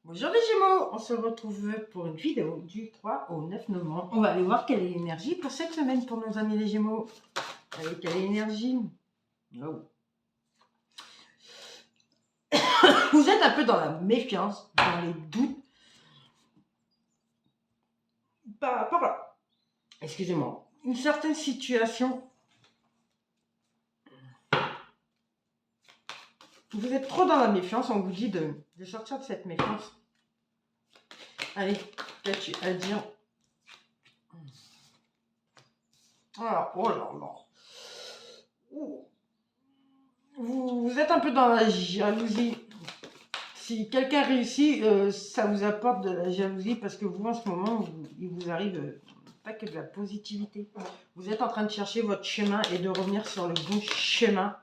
Bonjour les Gémeaux, on se retrouve pour une vidéo du 3 au 9 novembre. On va aller voir quelle est l'énergie pour cette semaine pour nos amis les Gémeaux. Allez, quelle est l'énergie? Oh. Vous êtes un peu dans la méfiance, dans les doutes par rapport à, excusez-moi, une certaine situation. Vous êtes trop dans la méfiance, on vous dit de sortir de cette méfiance. Allez, qu'as-tu à dire? Alors, oh là là. Vous êtes un peu dans la jalousie. Si quelqu'un réussit, ça vous apporte de la jalousie parce que vous, en ce moment, il vous arrive pas que de la positivité. Vous êtes en train de chercher votre chemin et de revenir sur le bon chemin.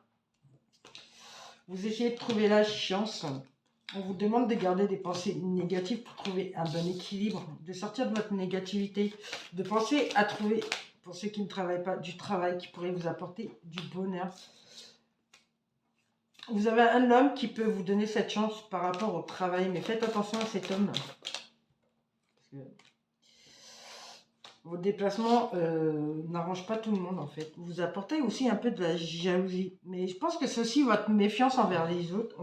Vous essayez de trouver la chance. On vous demande de garder des pensées négatives pour trouver un bon équilibre, de sortir de votre négativité, de penser à trouver, pour ceux qui ne travaillent pas, du travail qui pourrait vous apporter du bonheur. Vous avez un homme qui peut vous donner cette chance par rapport au travail, mais faites attention à cet homme. Parce que vos déplacements n'arrangent pas tout le monde en fait. Vous apportez aussi un peu de la jalousie. Mais je pense que c'est aussi votre méfiance envers les autres.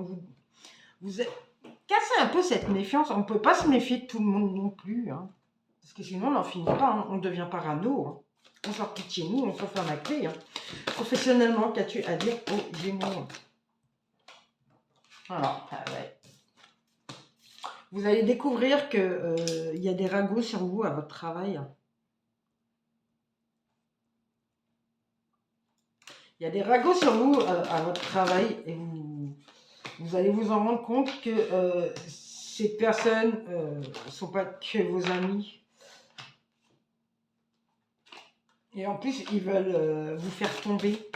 Vous cassez un peu cette méfiance. On ne peut pas se méfier de tout le monde non plus. Hein. Parce que sinon on n'en finit pas. Hein. On devient parano. Hein. On sort de chez nous, on s'enferme la clé. Hein. Professionnellement, qu'as-tu à dire aux Gémeaux? Alors, ah ouais. Vous allez découvrir qu'il y a des ragots sur vous à votre travail. Il y a des ragots sur vous à votre travail et vous allez vous en rendre compte que ces personnes ne sont pas que vos amis. Et en plus, ils veulent vous faire tomber.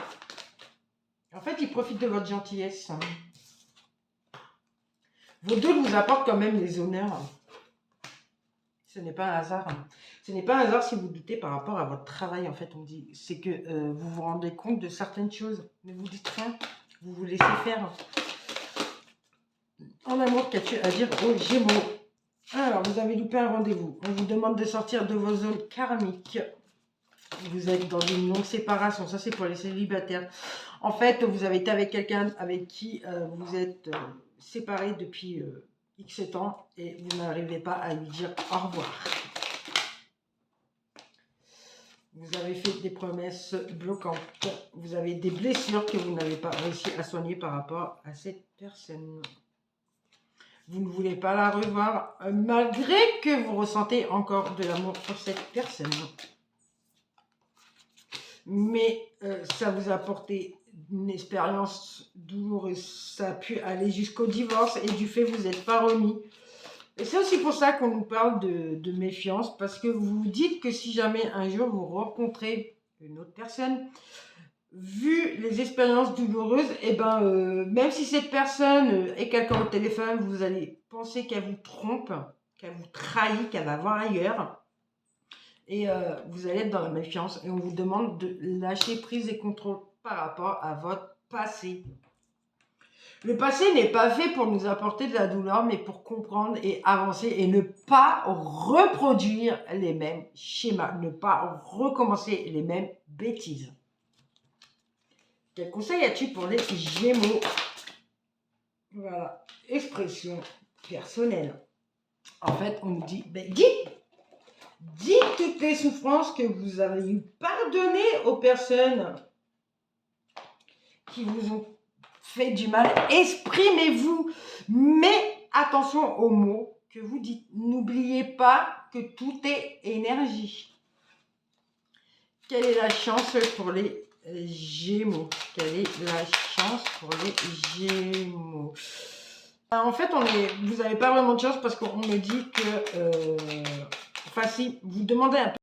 En fait, ils profitent de votre gentillesse. Hein. Vos deux vous apportent quand même les honneurs. Ce n'est pas un hasard. Hein. Ce n'est pas un hasard si vous doutez par rapport à votre travail, en fait, on dit. C'est que vous vous rendez compte de certaines choses, mais vous dites rien. Vous vous laissez faire. En amour, qu'as-tu à dire aux Gémeaux? Alors, vous avez loupé un rendez-vous. On vous demande de sortir de vos zones karmiques. Vous êtes dans une longue séparation. Ça, c'est pour les célibataires. En fait, vous avez été avec quelqu'un avec qui vous êtes séparés depuis X temps et vous n'arrivez pas à lui dire au revoir. Vous avez fait des promesses bloquantes. Vous avez des blessures que vous n'avez pas réussi à soigner par rapport à cette personne. Vous ne voulez pas la revoir malgré que vous ressentez encore de l'amour pour cette personne. Mais ça vous a apporté une expérience douloureuse. Ça a pu aller jusqu'au divorce et du fait vous n'êtes pas remis. Et c'est aussi pour ça qu'on nous parle de méfiance, parce que vous vous dites que si jamais un jour vous rencontrez une autre personne, vu les expériences douloureuses, et même si cette personne est quelqu'un au téléphone, vous allez penser qu'elle vous trompe, qu'elle vous trahit, qu'elle va voir ailleurs. Et vous allez être dans la méfiance et on vous demande de lâcher prise et contrôle par rapport à votre passé. Le passé n'est pas fait pour nous apporter de la douleur, mais pour comprendre et avancer et ne pas reproduire les mêmes schémas, ne pas recommencer les mêmes bêtises. Quel conseil as-tu pour les Gémeaux? Voilà, expression personnelle. En fait, on nous dit, dites toutes les souffrances que vous avez eu, pardonnez aux personnes qui vous ont fait du mal, exprimez-vous, mais attention aux mots que vous dites. N'oubliez pas que tout est énergie. Quelle est la chance pour les Gémeaux? Quelle est la chance pour les Gémeaux? En fait, vous n'avez pas vraiment de chance parce qu'on me dit que... si, vous demandez un peu